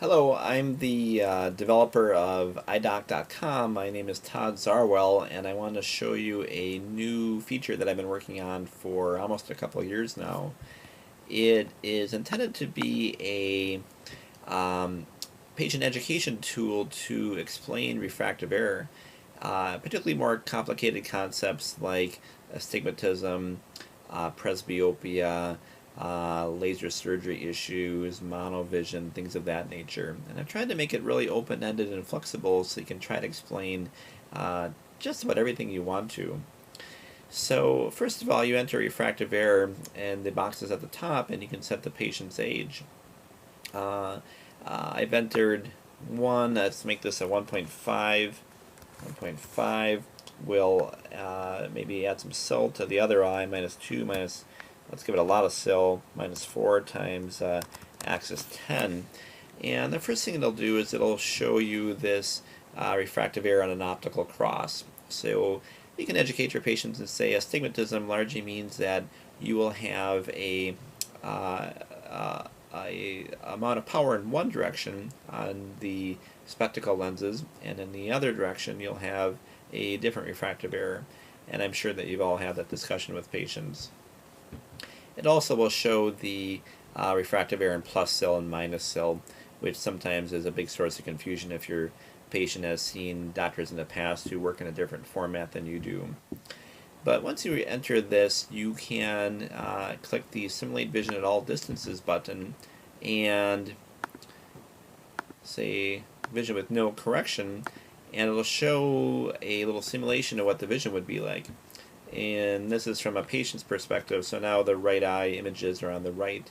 Hello, I'm the developer of EyeDock.com. My name is Todd Zarwell, and I want to show you a new feature that I've been working on for almost a couple of years now. It is intended to be a patient education tool to explain refractive error, particularly more complicated concepts like astigmatism, presbyopia, laser surgery issues, monovision, things of that nature. And I've tried to make it really open-ended and flexible so you can try to explain just about everything you want to. So first of all, you enter refractive error and the boxes at the top, and you can set the patient's age. I've entered 1, let's make this a 1.5. 1.5 will maybe add some sil to the other eye, minus 2, minus, let's give it a lot of sil, minus 4 times axis 10. And the first thing it'll do is it'll show you this refractive error on an optical cross. So you can educate your patients and say astigmatism largely means that you will have a amount of power in one direction on the spectacle lenses, and in the other direction you'll have a different refractive error. And I'm sure that you've all had that discussion with patients. It also will show the refractive error in plus sil and minus sil, which sometimes is a big source of confusion if your patient has seen doctors in the past who work in a different format than you do. But once you enter this, you can click the Simulate Vision at All Distances button and say vision with no correction, and it'll show a little simulation of what the vision would be like. And this is from a patient's perspective, so now the right eye images are on the right.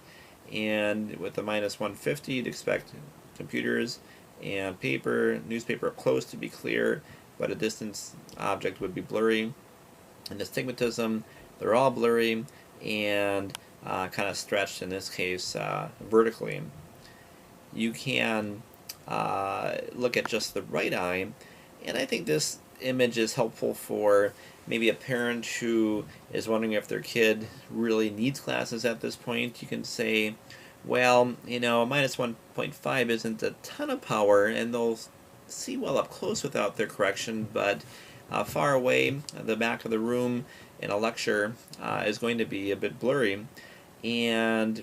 And with the minus 150, you'd expect computers and newspaper up close to be clear, but a distance object would be blurry. And astigmatism, they're all blurry and kind of stretched, in this case, vertically. You can look at just the right eye, and I think this image is helpful for maybe a parent who is wondering if their kid really needs glasses at this point. You can say, well, you know, minus 1.5 isn't a ton of power, and they'll see well up close without their correction, but far away, the back of the room in a lecture is going to be a bit blurry, and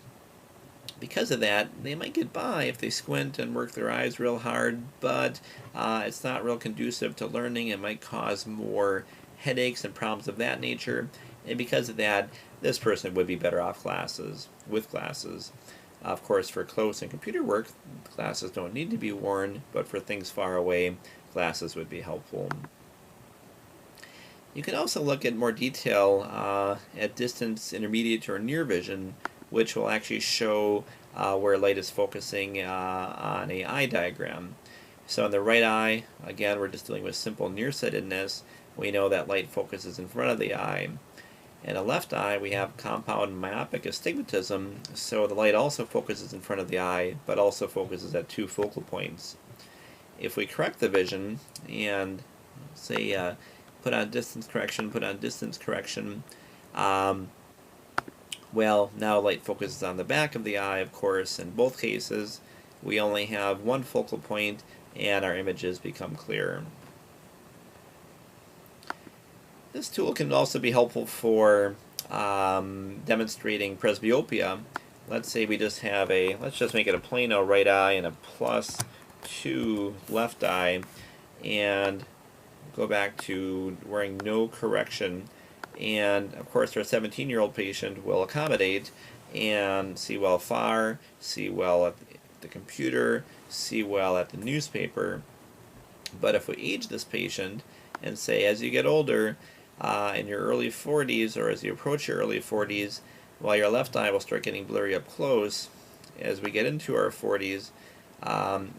because of that, they might get by if they squint and work their eyes real hard, but it's not real conducive to learning. It might cause more headaches and problems of that nature, and because of that, this person would be better off with glasses. Of course, for close and computer work, glasses don't need to be worn, but for things far away, glasses would be helpful. You can also look at more detail at distance, intermediate, or near vision, which will actually show where light is focusing on an eye diagram. So in the right eye, again, we're just dealing with simple nearsightedness. We know that light focuses in front of the eye. In the left eye, we have compound myopic astigmatism, so the light also focuses in front of the eye, but also focuses at 2 focal points. If we correct the vision and say put on distance correction, well, now light focuses on the back of the eye, of course. In both cases, we only have 1 focal point, and our images become clearer. This tool can also be helpful for demonstrating presbyopia. Let's say we just have let's just make it a plano right eye and a plus 2 left eye, and go back to wearing no correction. And of course our 17-year-old patient will accommodate and see well far, see well at the computer, see well at the newspaper. But if we age this patient and say as you get older, in your early 40s, or as you approach your early 40s, while your left eye will start getting blurry up close, as we get into our 40s,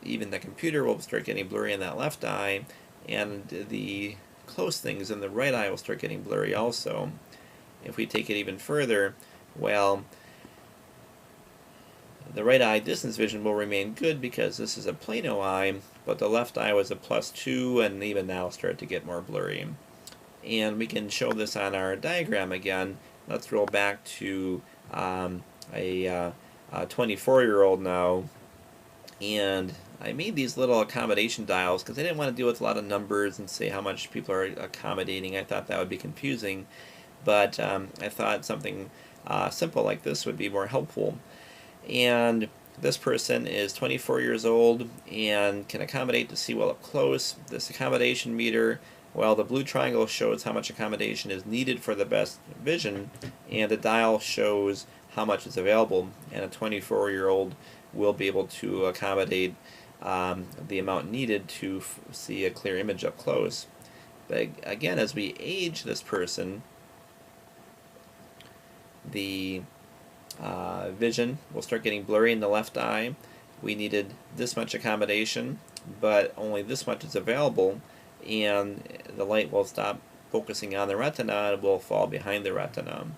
even the computer will start getting blurry in that left eye, and the close things in the right eye will start getting blurry also. If we take it even further, well, the right eye distance vision will remain good because this is a plano eye, but the left eye was a plus 2, and even now start to get more blurry. And we can show this on our diagram again. Let's roll back to a 24-year-old now, And I made these little accommodation dials because I didn't want to deal with a lot of numbers and say how much people are accommodating. I thought that would be confusing, but I thought something simple like this would be more helpful. And this person is 24 years old and can accommodate to see well up close. This accommodation meter, well, the blue triangle shows how much accommodation is needed for the best vision, and the dial shows how much is available. And a 24-year-old will be able to accommodate the amount needed to see a clear image up close. But again, as we age this person, the vision will start getting blurry in the left eye. We needed this much accommodation, but only this much is available, and the light will stop focusing on the retina and will fall behind the retina.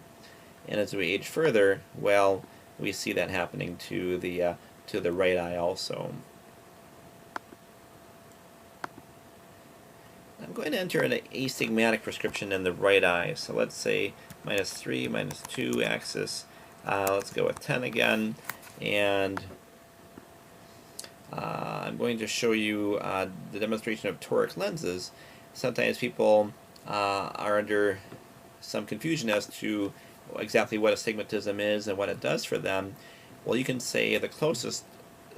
And as we age further, well, we see that happening to the right eye also. I'm going to enter an astigmatic prescription in the right eye. So let's say -3, -2 axis. Let's go with 10 again, and I'm going to show you the demonstration of toric lenses. Sometimes people are under some confusion as to exactly what astigmatism is and what it does for them. Well, you can say the closest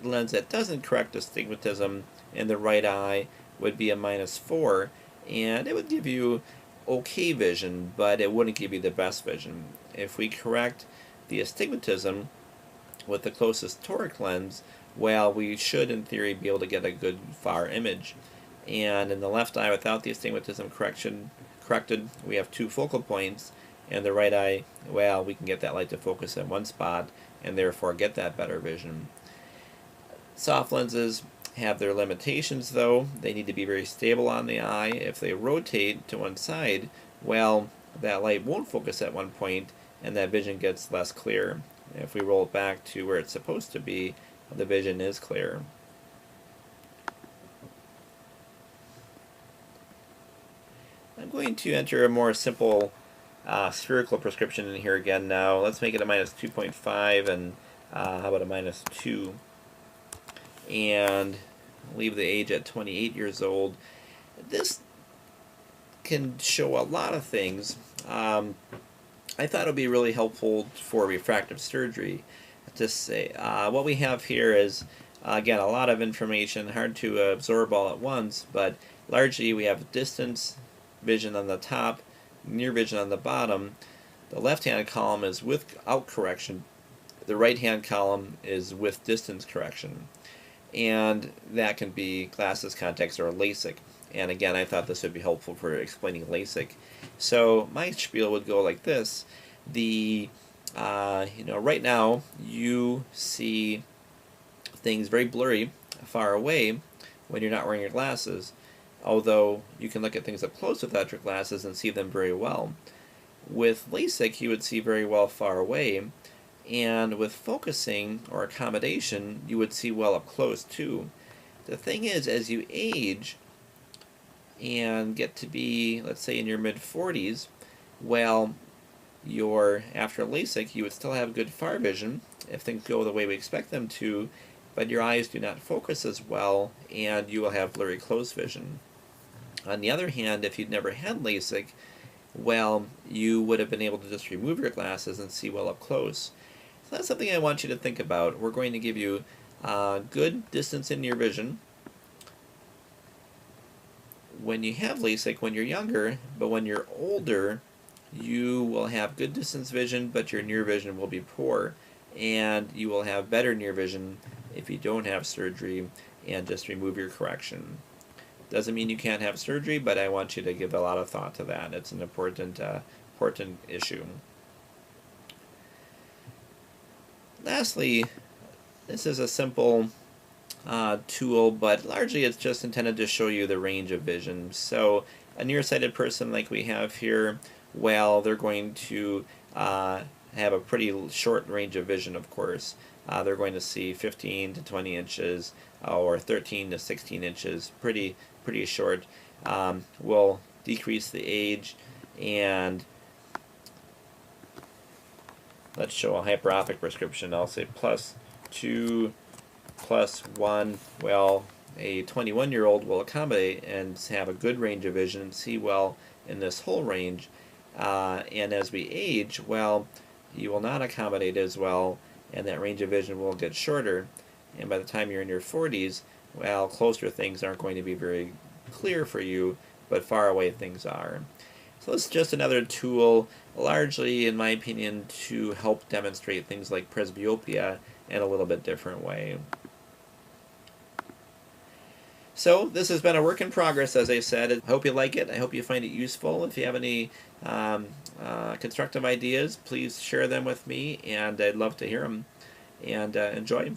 lens that doesn't correct astigmatism in the right eye would be a -4, and it would give you okay vision, but it wouldn't give you the best vision. If we correct the astigmatism with the closest toric lens, well, we should in theory be able to get a good far image. And in the left eye, without the astigmatism corrected, we have 2 focal points. And the right eye, well, we can get that light to focus at one spot and therefore get that better vision. Soft lenses have their limitations though. They need to be very stable on the eye. If they rotate to one side, well, that light won't focus at one point and that vision gets less clear. If we roll it back to where it's supposed to be, the vision is clear. I'm going to enter a more simple spherical prescription in here again now. Let's make it a -2.5 and how about a -2? And leave the age at 28 years old. This can show a lot of things. I thought it would be really helpful for refractive surgery to say what we have here is again a lot of information, hard to absorb all at once, but largely we have distance vision on the top, near vision on the bottom. The left hand column is without correction, the right hand column is with distance correction, and that can be glasses, contacts, or LASIK. And again, I thought this would be helpful for explaining LASIK. So my spiel would go like this. Right now you see things very blurry far away when you're not wearing your glasses, although you can look at things up close without your glasses and see them very well. With LASIK, you would see very well far away, and with focusing or accommodation, you would see well up close too. The thing is, as you age and get to be, let's say, in your mid-40s, well, after LASIK, you would still have good far vision if things go the way we expect them to, but your eyes do not focus as well, and you will have blurry close vision. On the other hand, if you'd never had LASIK, well, you would have been able to just remove your glasses and see well up close. So that's something I want you to think about. We're going to give you good distance in your vision when you have LASIK when you're younger, but when you're older, you will have good distance vision, but your near vision will be poor, and you will have better near vision if you don't have surgery and just remove your correction. Doesn't mean you can't have surgery, but I want you to give a lot of thought to that. It's an important issue. Lastly, this is a simple tool, but largely it's just intended to show you the range of vision. So a nearsighted person like we have here, well, they're going to have a pretty short range of vision, of course. They're going to see 15 to 20 inches or 13 to 16 inches, pretty short. We'll decrease the age, and let's show a hyperopic prescription. I'll say +2 plus 1, well, a 21-year-old will accommodate and have a good range of vision and see well in this whole range. And as we age, well, you will not accommodate as well, and that range of vision will get shorter. And by the time you're in your 40s, well, closer things aren't going to be very clear for you, but far away things are. So this is just another tool, largely, in my opinion, to help demonstrate things like presbyopia in a little bit different way. So this has been a work in progress, as I said. I hope you like it. I hope you find it useful. If you have any constructive ideas, please share them with me, and I'd love to hear them. And enjoy.